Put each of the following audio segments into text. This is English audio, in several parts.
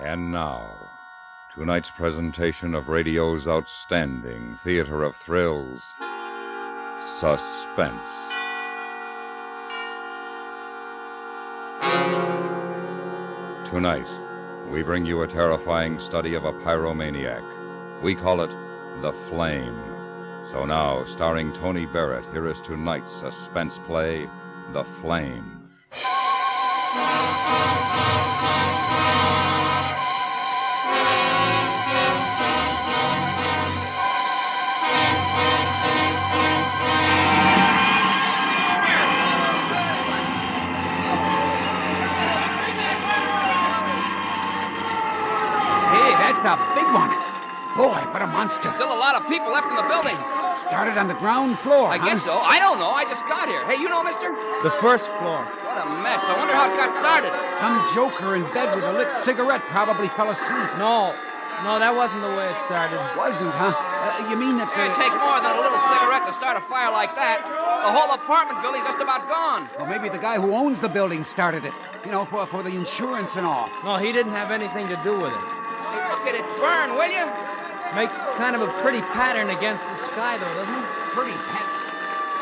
And now, tonight's presentation of radio's outstanding theater of thrills, Suspense. Tonight, we bring you a terrifying study of a pyromaniac. We call it The Flame. So now, starring Tony Barrett, here is tonight's suspense play, The Flame. That's a big one. Boy, what a monster. Still a lot of people left in the building. Started on the ground floor, I guess so. I don't know. I just got here. Hey, you know, mister? The first floor. What a mess. I wonder how it got started. Some joker in bed with a lit cigarette probably fell asleep. No, that wasn't the way it started. Wasn't, huh? You mean that... It'd take more than a little cigarette to start a fire like that. The whole apartment building's just about gone. Well, maybe the guy who owns the building started it. You know, for the insurance and all. No, he didn't have anything to do with it. Hey, look at it burn, will you? Makes kind of a pretty pattern against the sky, though, doesn't it? Pretty pet.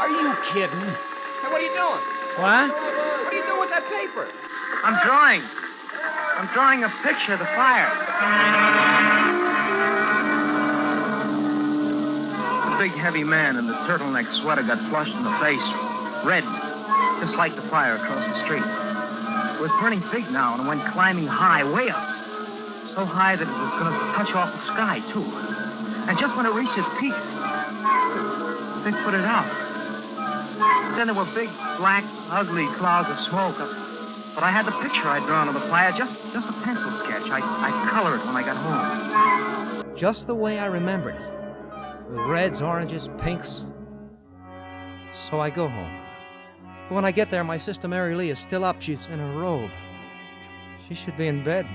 Are you kidding? Hey, what are you doing? What? What are you doing with that paper? I'm drawing a picture of the fire. The big, heavy man in the turtleneck sweater got flushed in the face. Red, just like the fire across the street. It was burning big now and it went climbing high, way up. So high that it was going to touch off the sky, too. And just when it reached its peak, they put it out. Then there were big, black, ugly clouds of smoke. But I had the picture I'd drawn of the fire, just a pencil sketch. I'd color it when I got home. Just the way I remembered it. With reds, oranges, pinks. So I go home. But when I get there, my sister Mary Lee is still up. She's in her robe. She should be in bed.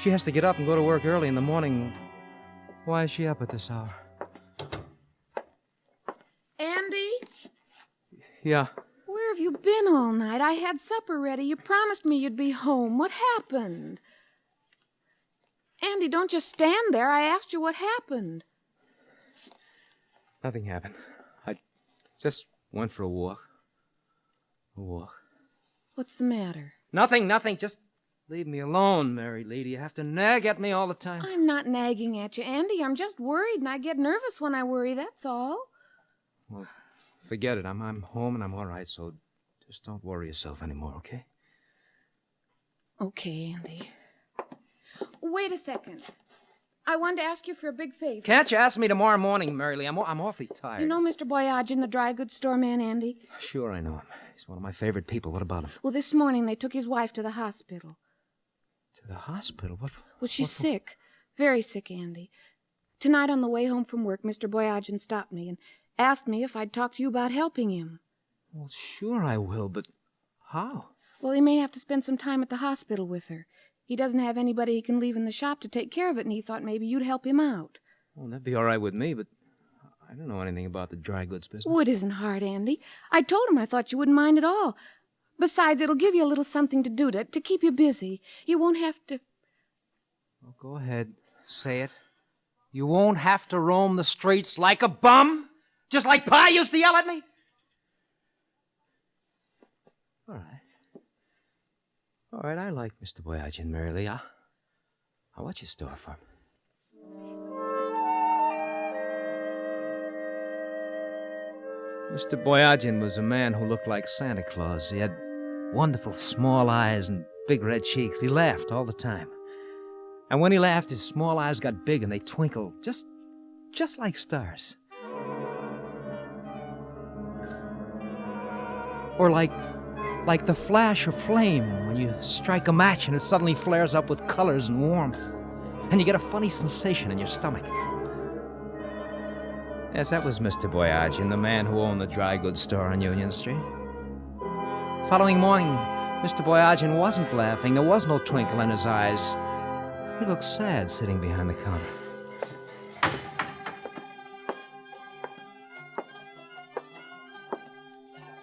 She has to get up and go to work early in the morning. Why is she up at this hour? Andy? Yeah. Where have you been all night? I had supper ready. You promised me you'd be home. What happened? Andy, don't just stand there. I asked you what happened. Nothing happened. I just went for a walk. What's the matter? Nothing. Just leave me alone, Mary Lee. You have to nag at me all the time. I'm not nagging at you, Andy. I'm just worried, and I get nervous when I worry, that's all. Well, forget it. I'm home and I'm all right, so just don't worry yourself anymore, okay? Okay, Andy. Wait a second. I wanted to ask you for a big favor. Can't you ask me tomorrow morning, Mary Lee? I'm awfully tired. You know Mr. Boyage, the dry goods store man, Andy? Sure, I know him. He's one of my favorite people. What about him? Well, this morning they took his wife to the hospital. To the hospital? What? Well, she's sick. Very sick, Andy. Tonight on the way home from work, Mr. Boyage stopped me and asked me if I'd talk to you about helping him. Well, sure I will, but how? Well, he may have to spend some time at the hospital with her. He doesn't have anybody he can leave in the shop to take care of it, and he thought maybe you'd help him out. Well, that'd be all right with me, but I don't know anything about the dry goods business. Oh, it isn't hard, Andy. I told him I thought you wouldn't mind at all. Besides, it'll give you a little something to do to keep you busy. You won't have to... Well, go ahead. Say it. You won't have to roam the streets like a bum? Just like Pa used to yell at me? All right, I like Mr. Boyage and Mary Lee. I'll watch your store for him. Mr. Boyagin was a man who looked like Santa Claus. He had wonderful small eyes and big red cheeks. He laughed all the time. And when he laughed, his small eyes got big and they twinkled just like stars. Or like the flash of flame when you strike a match and it suddenly flares up with colors and warmth. And you get a funny sensation in your stomach. Yes, that was Mr. Boyagin, the man who owned the dry goods store on Union Street. Following morning, Mr. Boyagin wasn't laughing. There was no twinkle in his eyes. He looked sad sitting behind the counter.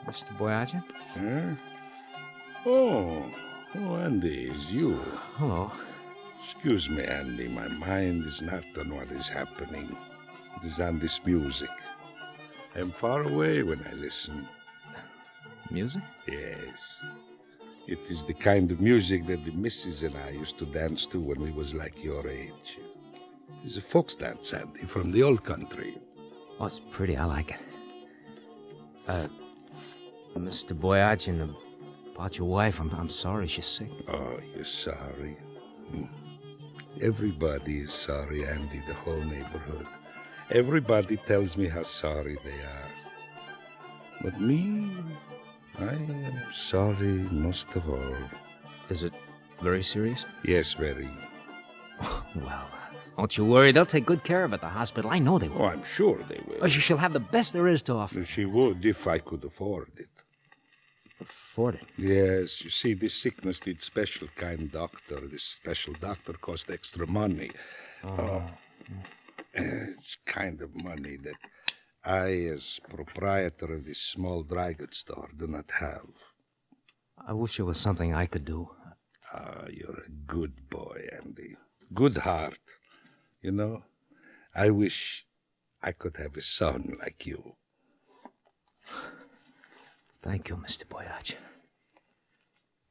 Mr. Boyagin? Huh? Oh, Andy, it's you. Hello. Excuse me, Andy. My mind is not on what is happening. It is on this music. I am far away when I listen. Music? Yes. It is the kind of music that the missus and I used to dance to when we was like your age. It's a folk dance, Andy, from the old country. Oh, it's pretty. I like it. Mr. Boyachin, about your wife, I'm sorry she's sick. Oh, you're sorry. Everybody is sorry, Andy, the whole neighborhood. Everybody tells me how sorry they are. But me, I am sorry most of all. Is it very serious? Yes, very. Well, don't you worry. They'll take good care of it at the hospital. I know they will. Oh, I'm sure they will. Oh, she'll have the best there is to offer. She would if I could afford it. Afford it? Yes, you see, this sickness needs special kind doctor. This special doctor costs extra money. It's kind of money that I, as proprietor of this small dry goods store, do not have. I wish it was something I could do. You're a good boy, Andy. Good heart. You know, I wish I could have a son like you. Thank you, Mr. Boyachin.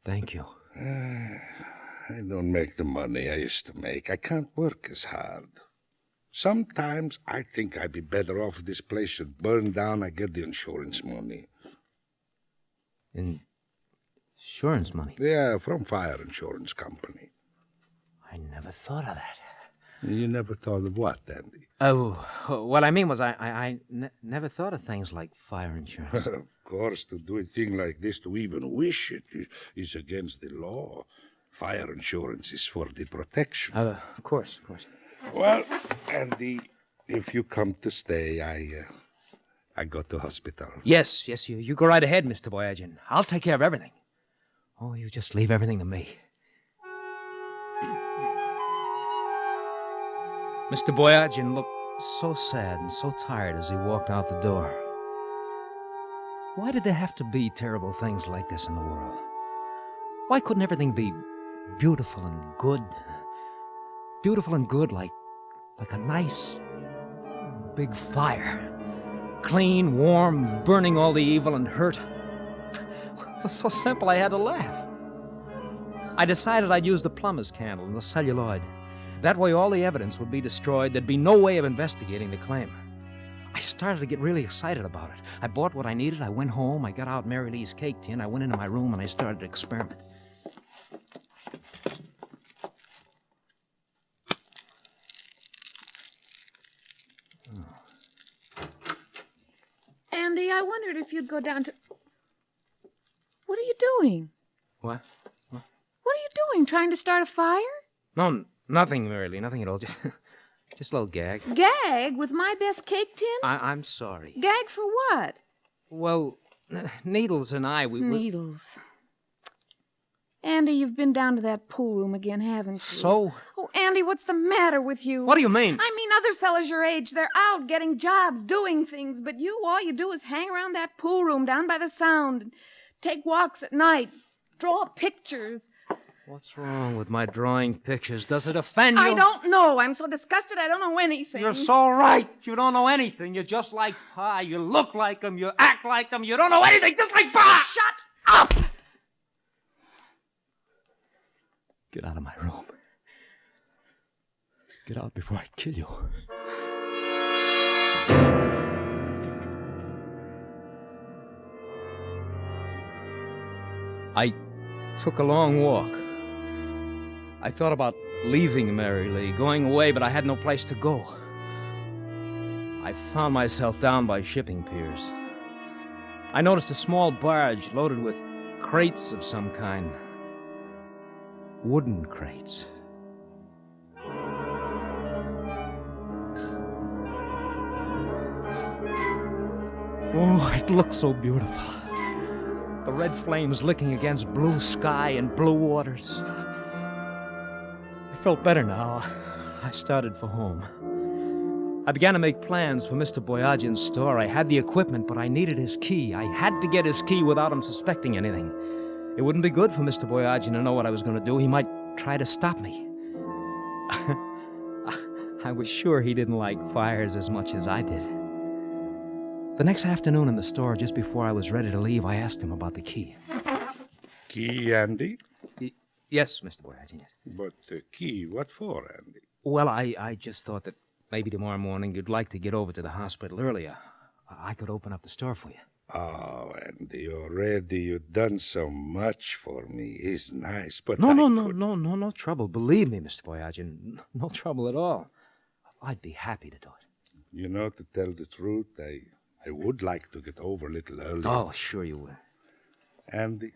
Thank you. I don't make the money I used to make. I can't work as hard. Sometimes I think I'd be better off if this place should burn down. I get the insurance money. Insurance money? Yeah, from fire insurance company. I never thought of that. You never thought of what, Andy? Oh, what I mean was I never thought of things like fire insurance. Of course, to do a thing like this, to even wish it, is against the law. Fire insurance is for the protection. Of course. Well, Andy, if you come to stay, I go to hospital. Yes, you go right ahead, Mr. Boyachin. I'll take care of everything. Oh, you just leave everything to me. Mr. Boyachin looked so sad and so tired as he walked out the door. Why did there have to be terrible things like this in the world? Why couldn't everything be beautiful and good? Beautiful and good like a nice big fire. Clean, warm, burning all the evil and hurt. It was so simple I had to laugh. I decided I'd use the plumber's candle and the celluloid. That way all the evidence would be destroyed. There'd be no way of investigating the claim. I started to get really excited about it. I bought what I needed. I went home. I got out Mary Lee's cake tin. I went into my room and I started to experiment. Andy, I wondered if you'd go down to... What are you doing? What? What are you doing? Trying to start a fire? No, nothing, Mary Lee. Nothing at all. Just a little gag. Gag with my best cake tin? I'm sorry. Gag for what? Well, Needles and I, we... Needles. Andy, you've been down to that pool room again, haven't you? So? Oh, Andy, what's the matter with you? What do you mean? I mean, other fellas your age, they're out getting jobs, doing things, but you, all you do is hang around that pool room down by the sound and take walks at night, draw pictures. What's wrong with my drawing pictures? Does it offend you? I don't know. I'm so disgusted I don't know anything. You're so right. You don't know anything. You're just like Pa. You look like him. You act like him. You don't know anything, just like Pa! Shut up! Get out of my room. Get out before I kill you. I took a long walk. I thought about leaving Mary Lee, going away, but I had no place to go. I found myself down by shipping piers. I noticed a small barge loaded with crates of some kind. Wooden crates. Oh, it looked so beautiful. The red flames licking against blue sky and blue waters. I felt better now. I started for home. I began to make plans for Mr. Boyachin's store. I had the equipment, but I needed his key. I had to get his key without him suspecting anything. It wouldn't be good for Mr. Boyachin to know what I was going to do. He might try to stop me. I was sure he didn't like fires as much as I did. The next afternoon in the store, just before I was ready to leave, I asked him about the key. Key, Andy? Yes, Mr. Boyachin. But the key, what for, Andy? Well, I just thought that maybe tomorrow morning you'd like to get over to the hospital earlier. I could open up the store for you. Oh, Andy, already you've done so much for me. It's nice, but No trouble. Believe me, Mr. Boyachin, no trouble at all. I'd be happy to do it. You know, to tell the truth, I would like to get over a little earlier. Oh, sure you will. Andy,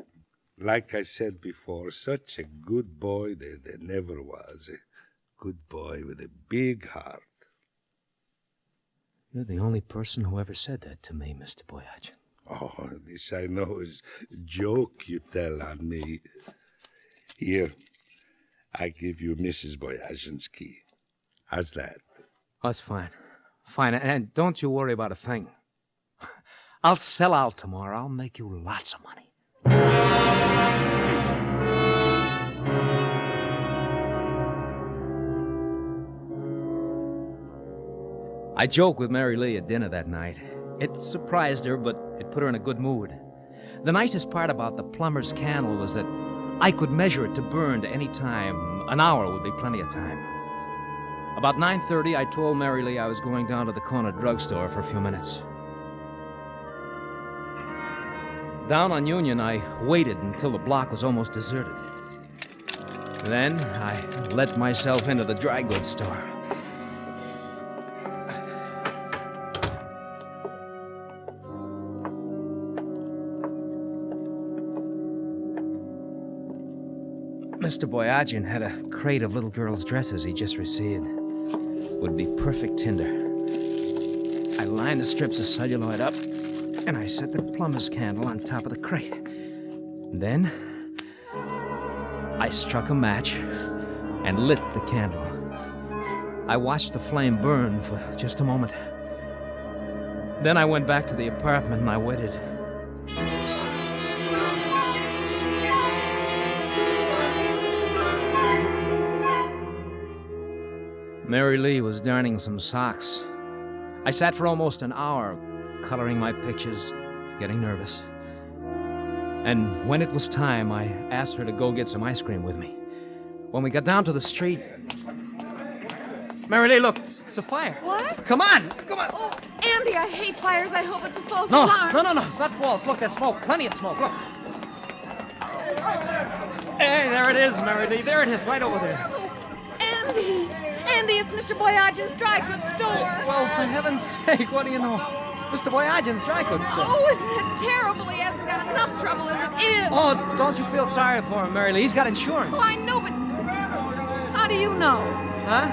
like I said before, such a good boy there never was. A good boy with a big heart. You're the only person who ever said that to me, Mr. Boyachin. Oh, this I know is a joke you tell on me. Here, I give you Mrs. Boyachin's key. How's that? That's fine. Fine, and don't you worry about a thing. I'll sell out tomorrow. I'll make you lots of money. I joked with Mary Lee at dinner that night. It surprised her, but it put her in a good mood. The nicest part about the plumber's candle was that I could measure it to burn to any time. An hour would be plenty of time. About 9:30, I told Mary Lee I was going down to the corner drugstore for a few minutes. Down on Union, I waited until the block was almost deserted. Then I let myself into the dry goods store. Mr. Boyachin had a crate of little girls' dresses he just received. Would be perfect tinder. I lined the strips of celluloid up, and I set the plumber's candle on top of the crate. Then, I struck a match and lit the candle. I watched the flame burn for just a moment. Then I went back to the apartment and I waited. Mary Lee was darning some socks. I sat for almost an hour, coloring my pictures, getting nervous. And when it was time, I asked her to go get some ice cream with me. When we got down to the street... Mary Lee, look, it's a fire. What? Come on. Oh, Andy, I hate fires. I hope it's a false alarm. No, it's not false. Look, there's smoke, plenty of smoke, look. Hey, there it is, Mary Lee. There it is, right over there. Oh, Andy, it's Mr. Boyachin's dry goods store. Well, for heaven's sake, what do you know? Mr. Boyachin's dry goods store. Oh, isn't it terrible? He hasn't got enough trouble as it is. Oh, don't you feel sorry for him, Mary Lee? He's got insurance. Oh, I know, but how do you know? Huh?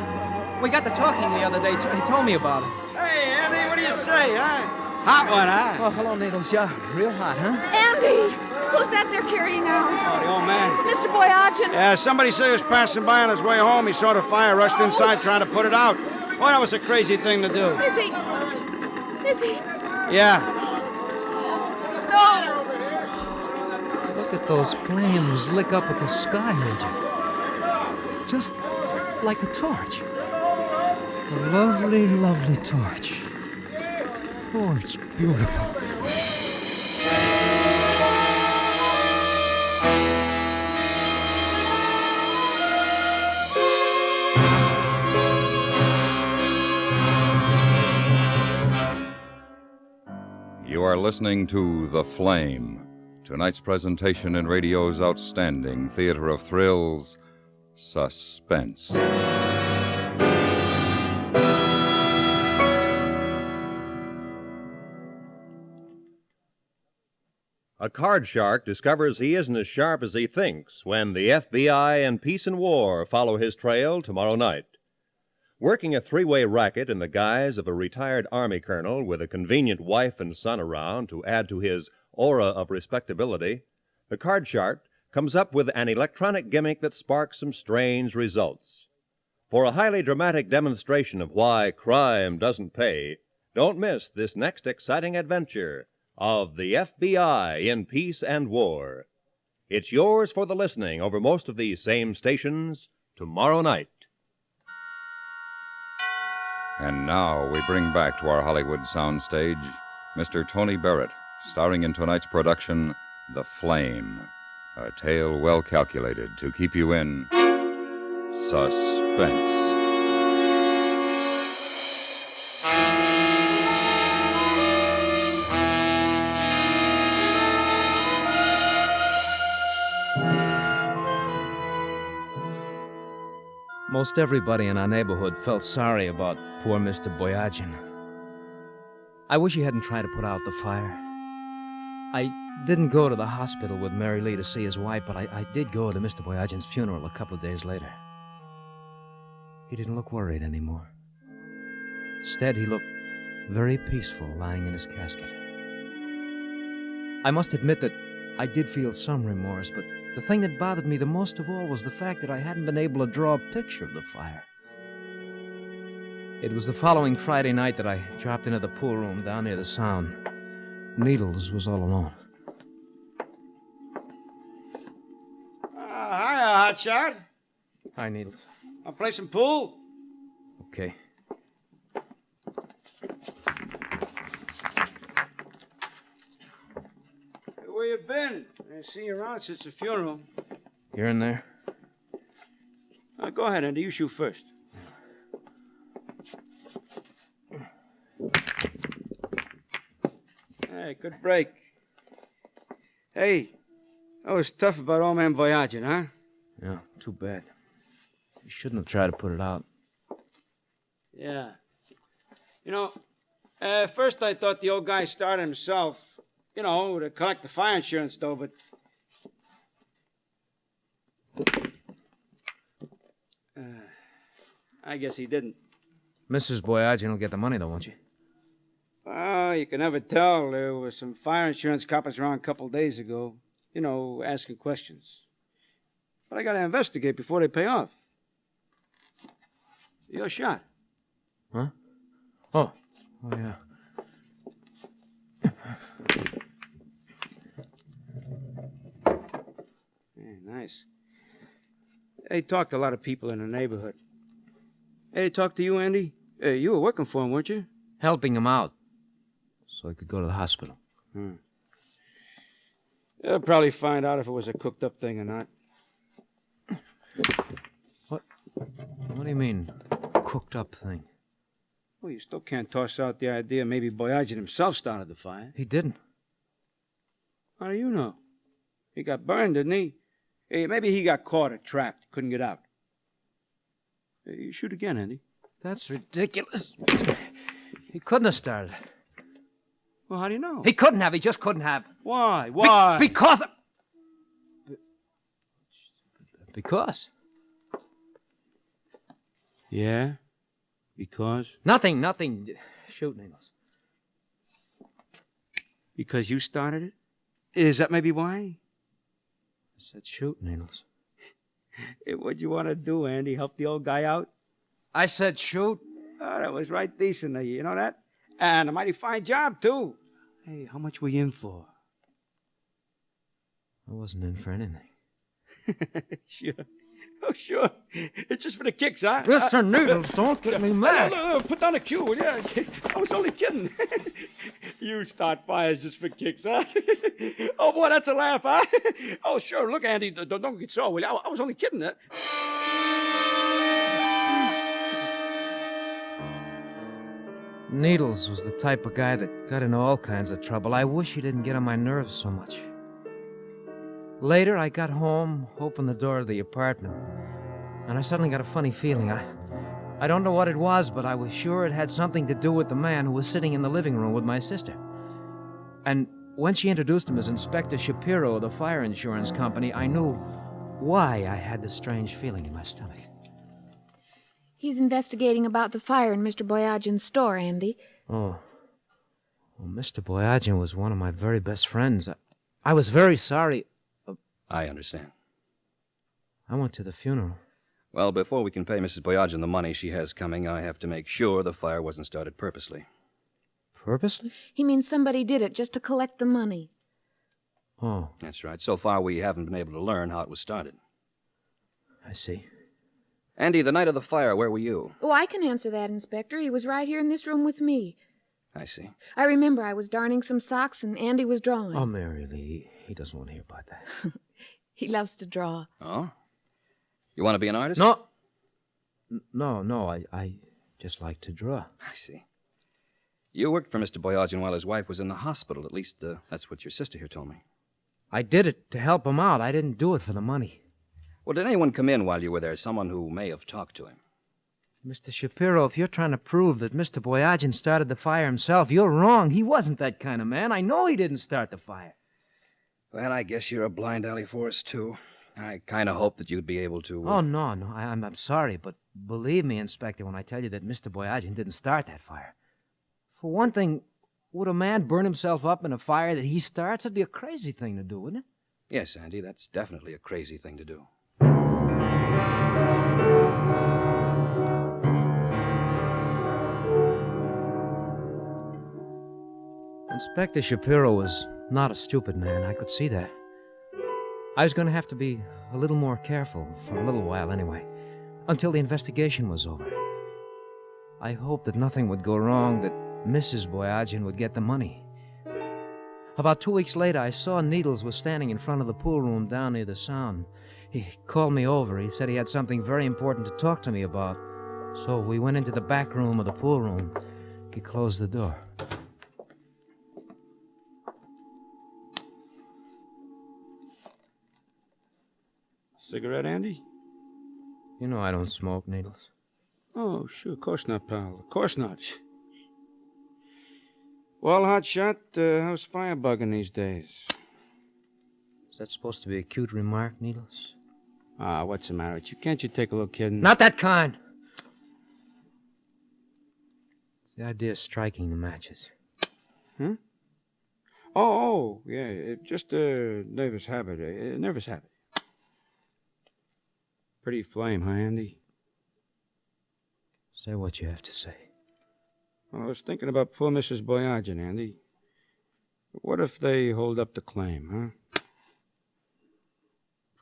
We got to talking the other day. He told me about it. Hey, Andy, what do you say, huh? Hot one, huh? Oh, hello, Needles. Yeah, real hot, huh? Andy, who's that they're carrying out? Oh, the old man. Mr. Boyachin. Yeah, somebody said he was passing by on his way home. He saw the fire, rushed inside trying to put it out. Oh, that was a crazy thing to do. Is he? Yeah. No. Look at those flames lick up at the sky, Richard. Just like a torch. A lovely, lovely torch. Oh, it's beautiful. You are listening to The Flame, tonight's presentation in radio's outstanding theater of thrills, Suspense. A card shark discovers he isn't as sharp as he thinks when the FBI and Peace and War follow his trail tomorrow night. Working a three-way racket in the guise of a retired Army colonel with a convenient wife and son around to add to his aura of respectability, the card shark comes up with an electronic gimmick that sparks some strange results. For a highly dramatic demonstration of why crime doesn't pay, don't miss this next exciting adventure of the FBI in Peace and War. It's yours for the listening over most of these same stations tomorrow night. And now we bring back to our Hollywood soundstage Mr. Tony Barrett, starring in tonight's production, The Flame, a tale well calculated to keep you in suspense. Most everybody in our neighborhood felt sorry about poor Mr. Boyagin. I wish he hadn't tried to put out the fire. I didn't go to the hospital with Mary Lee to see his wife, but I did go to Mr. Boyagin's funeral a couple of days later. He didn't look worried anymore. Instead, he looked very peaceful lying in his casket. I must admit that I did feel some remorse, but the thing that bothered me the most of all was the fact that I hadn't been able to draw a picture of the fire. It was the following Friday night that I dropped into the pool room down near the Sound. Needles was all alone. Hiya, Hotshot. Hi, Needles. I'll play some pool. Okay. Where you been? I see you around since the funeral. You're in there? Go ahead, Andy. You shoot first. Hey, good break. Hey, that was tough about old man Boyagin, huh? Yeah, too bad. You shouldn't have tried to put it out. Yeah. You know, at first I thought the old guy started himself, to collect the fire insurance, though, but... I guess he didn't. Mrs. Boyagin will get the money, though, won't you? Well, you can never tell. There were some fire insurance coppers around a couple days ago, asking questions. But I gotta investigate before they pay off. You're shot. Huh? Oh, yeah. Nice. Hey, talked to a lot of people in the neighborhood. Hey, talked to you, Andy? Hey, you were working for him, weren't you? Helping him out, so I could go to the hospital. They'll probably find out if it was a cooked-up thing or not. What do you mean, cooked-up thing? Well, you still can't toss out the idea maybe Boyagin himself started the fire. He didn't. How do you know? He got burned, didn't he? Hey, maybe he got caught or trapped, couldn't get out. Hey, you shoot again, Andy. That's ridiculous. He couldn't have started. Well, how do you know? He couldn't have. He just couldn't have. Why? Why? Because... Because? Yeah? Because? Nothing. Shoot, Needles. Because you started it? Is that maybe why? I said shoot, Needles. Hey, what'd you want to do, Andy? Help the old guy out? I said shoot. Oh, that was right decent of you. You know that? And a mighty fine job, too. Hey, how much were you in for? I wasn't in for anything. Sure. Oh, sure. It's just for the kicks, huh? Mr. Needles, don't get me mad. No, put down the cue, will ya? I was only kidding. You start fires just for kicks, huh? Oh, boy, that's a laugh, huh? Oh, sure. Look, Andy, don't get sore, will you? I was only kidding, huh? Needles was the type of guy that got into all kinds of trouble. I wish he didn't get on my nerves so much. Later, I got home, opened the door of the apartment, and I suddenly got a funny feeling. I don't know what it was, but I was sure it had something to do with the man who was sitting in the living room with my sister. And when she introduced him as Inspector Shapiro of the fire insurance company, I knew why I had this strange feeling in my stomach. He's investigating about the fire in Mr. Boyagin's store, Andy. Oh. Well, Mr. Boyagin was one of my very best friends. I was very sorry. I understand. I went to the funeral. Well, before we can pay Mrs. Boyagin the money she has coming, I have to make sure the fire wasn't started purposely. Purposely? He means somebody did it just to collect the money. Oh. That's right. So far, we haven't been able to learn how it was started. I see. Andy, the night of the fire, where were you? Oh, I can answer that, Inspector. He was right here in this room with me. I see. I remember I was darning some socks and Andy was drawing. Oh, Mary Lee, he doesn't want to hear about that. He loves to draw. Oh? You want to be an artist? No. No, I just like to draw. I see. You worked for Mr. Boyajian while his wife was in the hospital. At least, that's what your sister here told me. I did it to help him out. I didn't do it for the money. Well, did anyone come in while you were there? Someone who may have talked to him? Mr. Shapiro, if you're trying to prove that Mr. Boyajian started the fire himself, you're wrong. He wasn't that kind of man. I know he didn't start the fire. Well, I guess you're a blind alley for us, too. I kind of hoped that you'd be able to... Oh, no. I'm sorry, but believe me, Inspector, when I tell you that Mr. Boyajian didn't start that fire. For one thing, would a man burn himself up in a fire that he starts? That'd be a crazy thing to do, wouldn't it? Yes, Andy, that's definitely a crazy thing to do. Inspector Shapiro was not a stupid man. I could see that. I was going to have to be a little more careful, for a little while anyway, until the investigation was over. I hoped that nothing would go wrong, that Mrs. Boyajian would get the money. About 2 weeks later, I saw Needles was standing in front of the pool room down near the Sound. He called me over. He said he had something very important to talk to me about. So we went into the back room of the pool room. He closed the door. Cigarette, Andy? You know I don't smoke, Needles. Oh, sure. Of course not, pal. Of course not. Well, Hotshot, how's firebugging these days? Is that supposed to be a cute remark, Needles? Ah, what's the matter with you? Can't you take a look, kid? Not that kind! It's the idea of striking the matches. Huh? Oh, yeah. Just a nervous habit. A nervous habit. Pretty flame, huh, Andy? Say what you have to say. Well, I was thinking about poor Mrs. Boyajian, Andy. What if they hold up the claim, huh?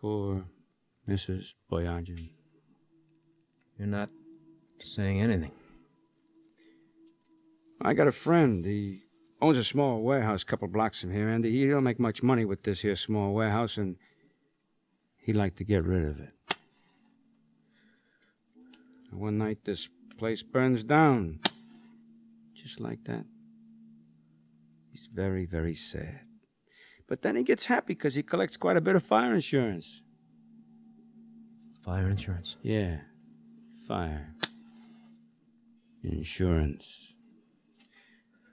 Poor Mrs. Boyajian. You're not saying anything. I got a friend. He owns a small warehouse a couple blocks from here, Andy. He don't make much money with this here small warehouse, and he'd like to get rid of it. And one night, this place burns down. Just like that. He's very, very sad. But then he gets happy because he collects quite a bit of fire insurance. Fire insurance? Yeah. Fire. Insurance.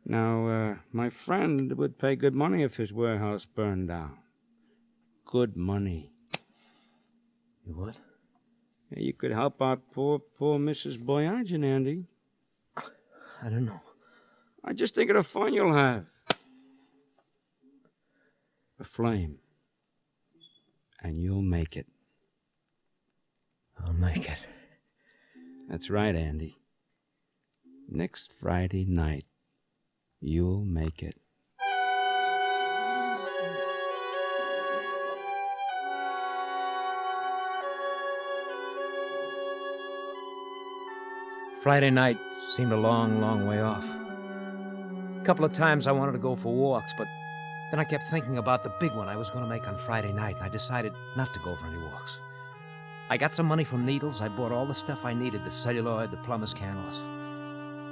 Now, my friend would pay good money if his warehouse burned down. Good money. You would? You could help out poor Mrs. Boyajian, Andy. I don't know. I just think of the fun you'll have. A flame. And you'll make it. I'll make it. That's right, Andy. Next Friday night, you'll make it. Friday night seemed a long, long way off. A couple of times I wanted to go for walks, but then I kept thinking about the big one I was going to make on Friday night, and I decided not to go for any walks. I got some money from Needles. I bought all the stuff I needed, the celluloid, the plumber's candles.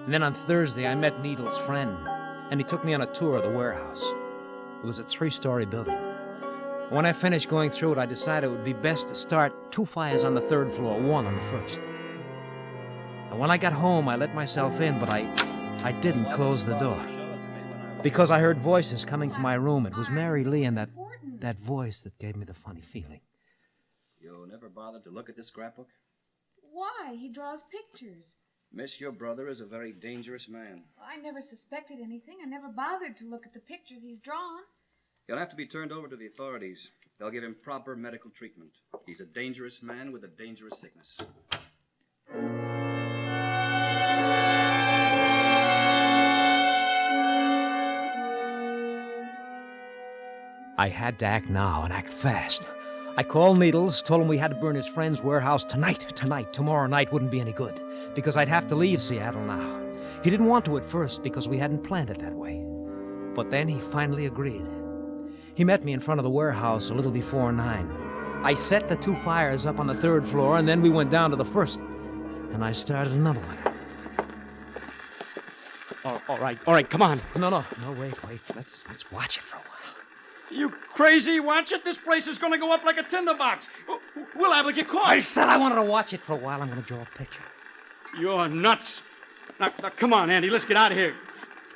And then on Thursday, I met Needles' friend, and he took me on a tour of the warehouse. It was a 3-story building. When I finished going through it, I decided it would be best to start 2 fires on the 3rd floor, 1 on the 1st. And when I got home, I let myself in, but I didn't close the door. Because I heard voices coming from my room. It was Mary Lee and that voice that gave me the funny feeling. You never bothered to look at this scrapbook? Why? He draws pictures. Miss, your brother is a very dangerous man. I never suspected anything. I never bothered to look at the pictures he's drawn. He'll have to be turned over to the authorities. They'll give him proper medical treatment. He's a dangerous man with a dangerous sickness. I had to act now and act fast. I called Needles, told him we had to burn his friend's warehouse tonight. Tomorrow night wouldn't be any good, because I'd have to leave Seattle now. He didn't want to at first because we hadn't planned it that way. But then he finally agreed. He met me in front of the warehouse a little before 9. I set the 2 fires up on the 3rd floor, and then we went down to the 1st, and I started another one. All right, come on. No, wait. Let's watch it for a while. You crazy? Watch it. This place is going to go up like a tinderbox. We'll have to get caught. I said I wanted to watch it for a while. I'm going to draw a picture. You're nuts. Now, come on, Andy. Let's get out of here.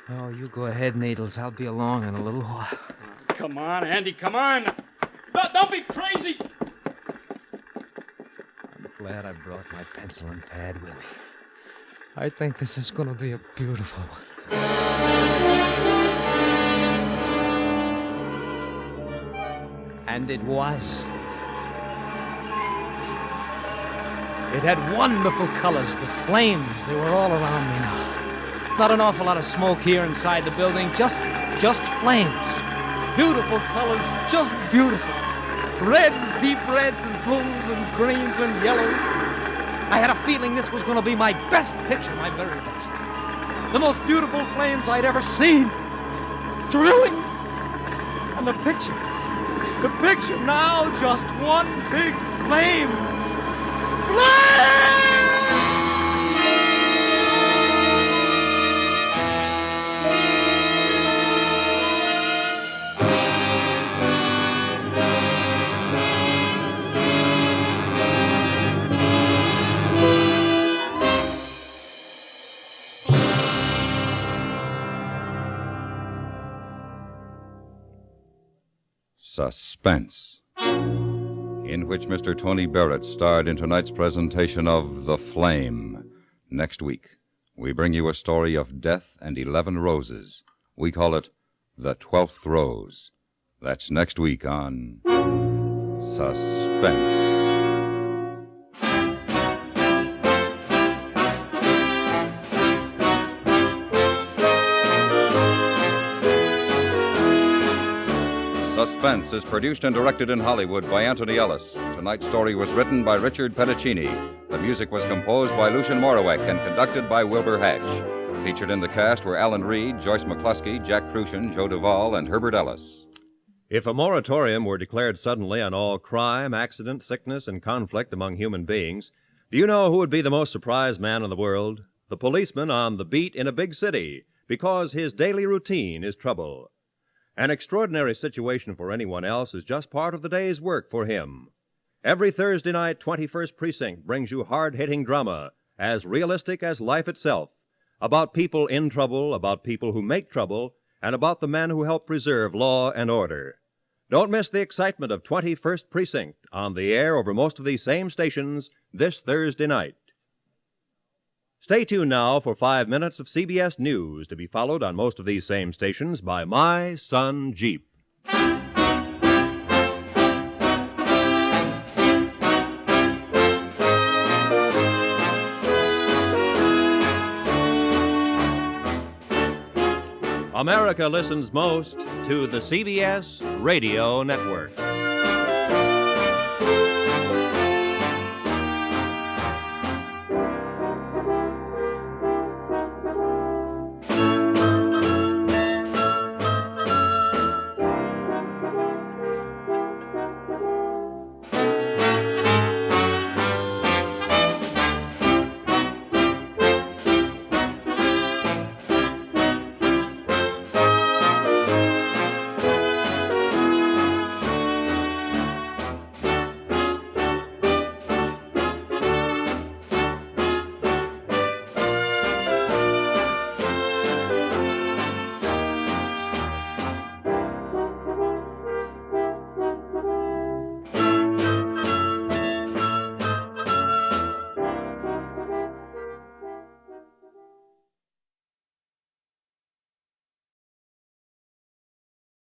Oh, you go ahead, Needles. I'll be along in a little while. Come on, Andy. Come on. Don't be crazy. I'm glad I brought my pencil and pad with me. I think this is going to be a beautiful one. And it was. It had wonderful colors, the flames. They were all around me now. Not an awful lot of smoke here inside the building, just flames. Beautiful colors, just beautiful. Reds, deep reds, and blues, and greens, and yellows. I had a feeling this was going to be my best picture, my very best. The most beautiful flames I'd ever seen. Thrilling. And the picture now, just one big flame. Flame! Suspense, in which Mr. Tony Barrett starred in tonight's presentation of The Flame. Next week, we bring you a story of death and 11 roses. We call it The 12th Rose. That's next week on Suspense. Suspense is produced and directed in Hollywood by Anthony Ellis. Tonight's story was written by Richard Pedicini. The music was composed by Lucien Morawek and conducted by Wilbur Hatch. Featured in the cast were Alan Reed, Joyce McCluskey, Jack Crucian, Joe Duvall, and Herbert Ellis. If a moratorium were declared suddenly on all crime, accident, sickness, and conflict among human beings, do you know who would be the most surprised man in the world? The policeman on the beat in a big city, because his daily routine is trouble. An extraordinary situation for anyone else is just part of the day's work for him. Every Thursday night, 21st Precinct brings you hard-hitting drama, as realistic as life itself, about people in trouble, about people who make trouble, and about the men who help preserve law and order. Don't miss the excitement of 21st Precinct on the air over most of these same stations this Thursday night. Stay tuned now for 5 minutes of CBS News, to be followed on most of these same stations by My Son Jeep. America listens most to the CBS Radio Network.